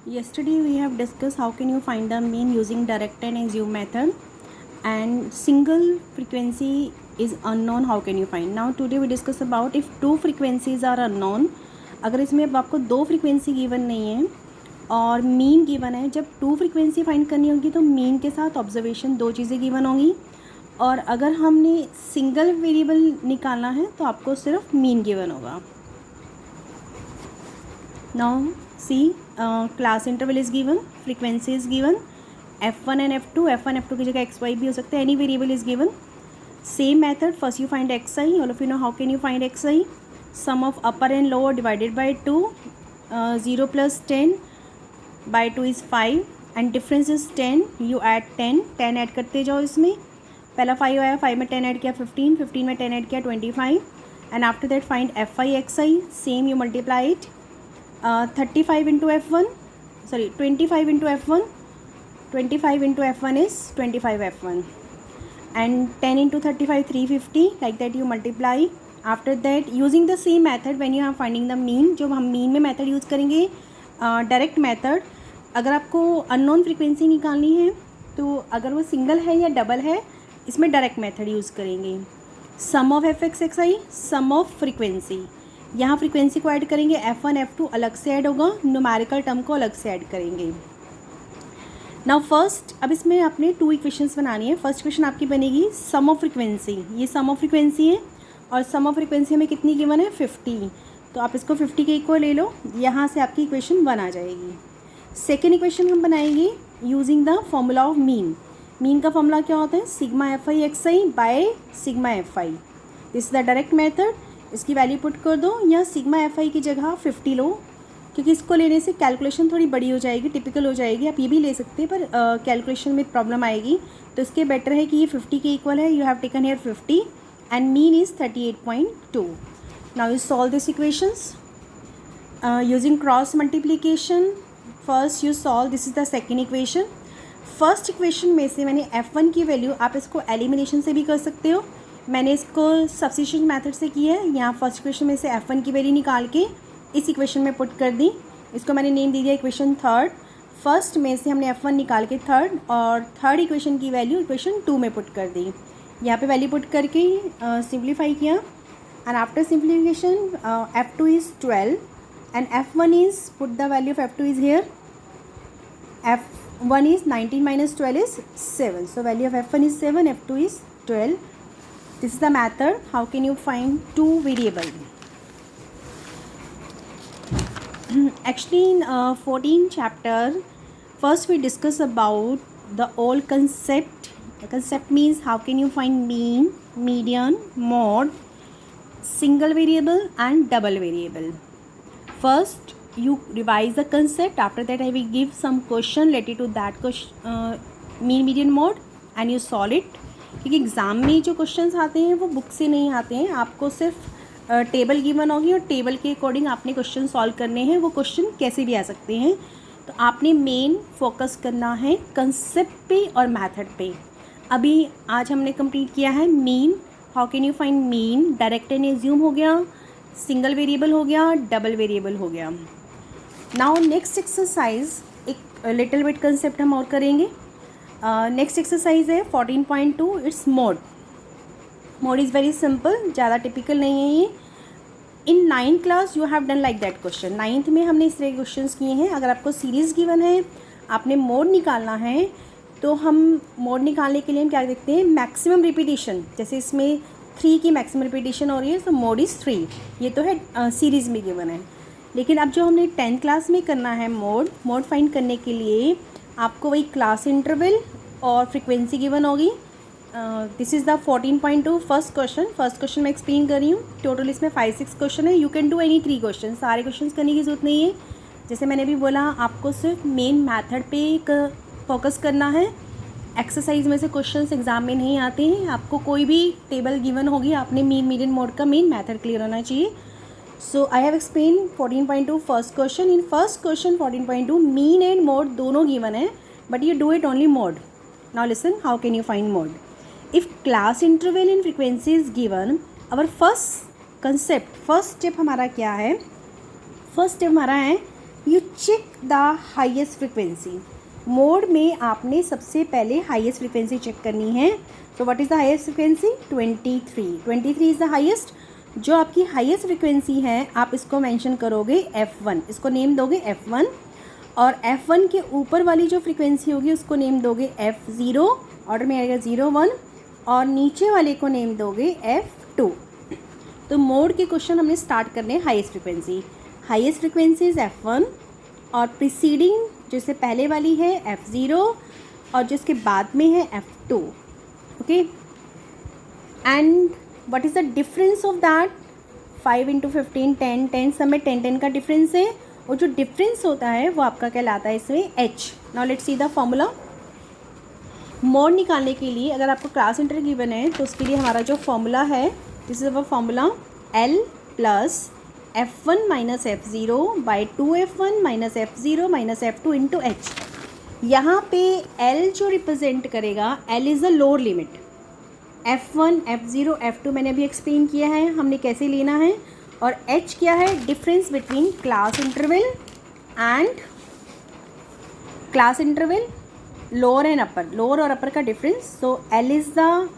Yesterday we have discussed how can you find the mean using direct and assume method, and single frequency is unknown, how can you find. Now today we discuss about if two frequencies are unknown. अगर इसमें अब आपको दो frequency given नहीं है और mean given है, जब टू फ्रीक्वेंसी फाइंड करनी होगी तो मीन के साथ ऑब्जर्वेशन दो चीज़ें गिवन होंगी, और अगर हमने सिंगल वेरिएबल निकालना है तो आपको सिर्फ मीन गिवन होगा. Now see, class interval is given, frequency is given, f1 and f2 की जगह xy भी हो सकता है, any variable is given. Same method, first you find xi. All of you know how can you find xi. Sum of upper and lower divided by 2, 0 plus 10 by 2 is 5 and difference is 10. You add 10 add करते जाओ. इसमें पहला 5 आया, 5 में 10 add किया 15 में 10 add किया 25, and after that find fi xi. Same you multiply it. 35 into f1, sorry 25 into f1, 25 into f1 is 25 f1, and 10 into 35 350, like that you multiply. After that using the same method when you are finding the mean, जो हम mean में method use करेंगे direct method. अगर आपको unknown frequency निकालनी है तो अगर वो सिंगल है या डबल है, इसमें डायरेक्ट मेथड यूज़ करेंगे. Sum of f x x i, sum of frequency, यहाँ फ्रीक्वेंसी को ऐड करेंगे, f1 f2 अलग से ऐड होगा, न्यूमेरिकल टर्म को अलग से ऐड करेंगे. नाउ फर्स्ट, अब इसमें आपने टू इक्वेशंस बनानी है. फर्स्ट इक्वेशन आपकी बनेगी सम ऑफ फ्रीक्वेंसी, ये सम ऑफ फ्रीक्वेंसी है और सम ऑफ फ्रीक्वेंसी हमें कितनी गिवन है 50, तो आप इसको 50 के इक्वल ले लो, यहाँ से आपकी इक्वेशन बन आ जाएगी. सेकेंड इक्वेशन हम बनाएंगे using the formula of mean. Mean का फॉर्मूला क्या होता है, sigma F I x I by sigma F I. This is the direct method. इसकी वैल्यू पुट कर दो, या सिग्मा एफ आई की जगह 50 लो, क्योंकि इसको लेने से कैलकुलेशन थोड़ी बड़ी हो जाएगी, टिपिकल हो जाएगी. आप ये भी ले सकते हैं पर कैलकुलेशन में प्रॉब्लम आएगी, तो इसके बेटर है कि ये 50 के इक्वल है. You have taken here 50 and mean is 38.2. Now you solve this equations using cross multiplication. First you solve, this is the second equation. First equation में से मैंने f1 की वैल्यू, आप इसको एलिमिनेशन से भी कर सकते हो, मैंने इसको सब्स्टिट्यूशन मेथड से किया है. यहाँ फर्स्ट इक्वेशन में से f1 की वैल्यू निकाल के इस इक्वेशन में पुट कर दी. इसको मैंने नेम दे दिया इक्वेशन थर्ड. फर्स्ट में से हमने f1 निकाल के थर्ड, और थर्ड इक्वेशन की वैल्यू इक्वेशन 2 में पुट कर दी. यहाँ पे वैल्यू पुट करके सिंप्लीफाई किया, and after simplification f2 is 12 and f1 is, put the value of f2 is here, f1 is 19 minus 12 is 7. So value of f1 is 7, f2 is 12. This is the method. How can you find two variable? Actually in 14 chapter, first we discuss about the old concept. The concept means how can you find mean, median, mode, single variable and double variable. First you revise the concept, after that I will give some question related to that question, mean, median, mode, and you solve it. क्योंकि exam में जो questions आते हैं वो book से नहीं आते हैं, आपको सिर्फ टेबल गिवन होगी और टेबल के अकॉर्डिंग आपने क्वेश्चन सॉल्व करने हैं. वो क्वेश्चन कैसे भी आ सकते हैं, तो आपने मेन फोकस करना है कंसेप्ट पे और मेथड पे. अभी आज हमने कंप्लीट किया है mean. How can you find mean, direct and assume हो गया, सिंगल वेरिएबल हो गया, डबल वेरिएबल हो गया. नाउ नेक्स्ट एक्सरसाइज, एक लिटिल बिट कंसेप्ट हम और करेंगे. नेक्स्ट एक्सरसाइज है 14.2. It's mode. Mode is very simple, ज़्यादा टिपिकल नहीं है ये. इन 9th class you have done like that question. 9th में हमने इस तरह के क्वेश्चन किए हैं. अगर आपको सीरीज़ गिवन है, आपने मोड निकालना है, तो हम मोड निकालने के लिए हम क्या देखते हैं, मैक्सिमम रिपीटिशन. जैसे इसमें 3 की मैक्सिमम रिपीटिशन हो रही है, तो मोड इज़ 3. ये तो है सीरीज़ में गिवन है. लेकिन अब जो हमने 10th क्लास में करना है मोड फाइंड करने के लिए आपको वही क्लास इंटरवल और फ्रीक्वेंसी गिवन होगी. This is the 14.2 first question मैं एक्सप्लेन कर रही हूँ. टोटल इसमें 5-6 क्वेश्चन है. You can do any 3 question, सारे क्वेश्चन करने की ज़रूरत नहीं है. जैसे मैंने भी बोला, आपको सिर्फ मेन मैथड पे फोकस करना है. एक्सरसाइज में से क्वेश्चंस एग्जाम में नहीं आते हैं. आपको कोई भी टेबल गिवन होगी, आपने मीन, मीडियन, मोड का मेन मैथड क्लियर होना चाहिए. So I have explain 14.2 first question. In first question 14.2 mean and mode दोनों गिवन है, but you do it only mode. Now listen, how can you find mode. If class interval in frequency is given, our first concept, first step हमारा क्या है, first step हमारा है you check the highest frequency. Mode में आपने सबसे पहले highest frequency check करनी है। तो what is the highest frequency? 23 is the highest. जो आपकी हाईएस्ट फ्रिक्वेंसी है आप इसको मेंशन करोगे F1, इसको नेम दोगे F1, और F1 के ऊपर वाली जो फ्रिक्वेंसी होगी उसको नेम दोगे F0, ऑर्डर में आएगा 0 1, और नीचे वाले को नेम दोगे F2। तो मोड के क्वेश्चन हमने स्टार्ट करने highest frequency. Highest frequency is F1 और प्रीसीडिंग जिससे पहले वाली है F0 और जिसके बाद में है F2। Okay, and what is the difference of that? 5 × 15 10 10 सब में 10 10 का डिफरेंस है, और जो डिफरेंस होता है वो आपका कहलाता है इसमें H। Now let's see the formula. Mode निकालने के लिए अगर आपको क्लास इंटर गिवन है तो उसके लिए हमारा जो फॉर्मूला है, this is our formula, L plus F1 minus F0 by 2F1 minus F0 minus F2 into H। यहाँ पे L जो रिप्रेजेंट करेगा, L is the lower limit. F1 F0 F2 मैंने अभी एक्सप्लेन किया है हमने कैसे लेना है, और H क्या है? Difference between class interval and class interval, lower and upper, lower और अपर का difference. So L is the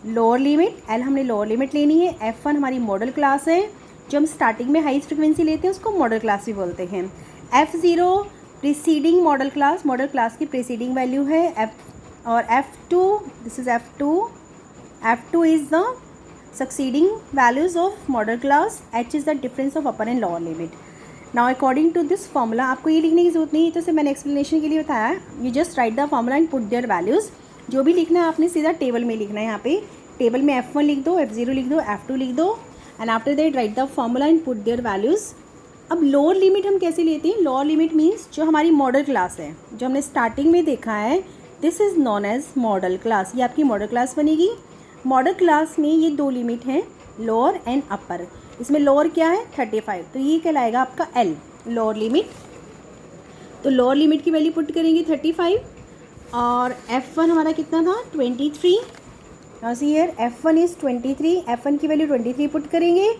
lower limit, L हमने लोअर लिमिट लेनी है। F1 हमारी मॉडल क्लास है, जो हम स्टार्टिंग में हाईएस्ट फ्रिक्वेंसी लेते हैं उसको मॉडल क्लास भी बोलते हैं। F0 प्रीसीडिंग मॉडल क्लास की प्रीसीडिंग वैल्यू है F, और F2, this is F2 is the succeeding values of model class. H is the difference of upper and lower limit. Now according to this formula, आपको ये लिखने की जरूरत नहीं है, तो सिर्फ मैंने एक्सप्लेनेशन के लिए बताया। You just write the formula and put their values. जो भी लिखना है आपने सीधा टेबल में लिखना है। यहाँ पे टेबल में F1 लिख दो, F0 लिख दो, F2 लिख दो, and after that write the formula and put their values. अब लोअर लिमिट हम कैसे लेते हैं? लोअर लिमिट मीन्स जो हमारी मॉडल क्लास है, जो हमने स्टार्टिंग में देखा है, this is known as model class. ये आपकी मॉडल क्लास बनेगी। मॉडल क्लास में ये दो लिमिट हैं, लोअर एंड अपर। इसमें लोअर क्या है? 35, तो ये कहलाएगा आपका L, लोअर लिमिट। तो लोअर लिमिट की वैल्यू पुट करेंगे 35, और F1 हमारा कितना था? 23। Now see here F1 is 23, F1 की वैल्यू 23 पुट करेंगे,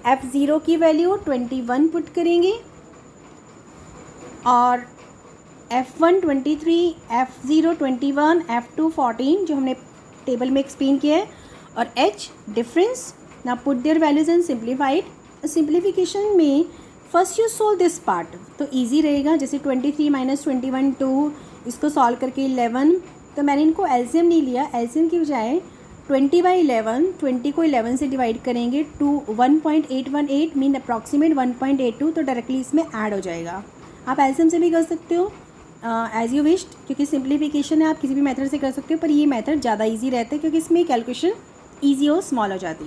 F0 की वैल्यू 21 पुट करेंगे, और F1 23, F0 21, F2 14 जो हमने टेबल में एक्सप्लेन किया है, और H डिफरेंस। ना put their values and simplified. Simplification में first you solve this part, तो ईजी रहेगा। जैसे 23 माइनस 21 2, इसको सॉल्व करके 11, तो मैंने इनको एलसीएम नहीं लिया, एलसीएम की बजाय 20/11, 20 को 11 से डिवाइड करेंगे, 1.818 मीन अप्रॉक्सीमेट 1.82, तो डायरेक्टली इसमें ऐड हो जाएगा। आप एलसीएम से भी कर सकते हो एज यू विश्ड, क्योंकि सिंप्लीफिकेशन है, आप किसी भी मेथड से कर सकते हो, पर ये मेथड ज़्यादा ईजी रहता है क्योंकि इसमें कैलकुलेशन ईजी और स्मॉल हो जाती है।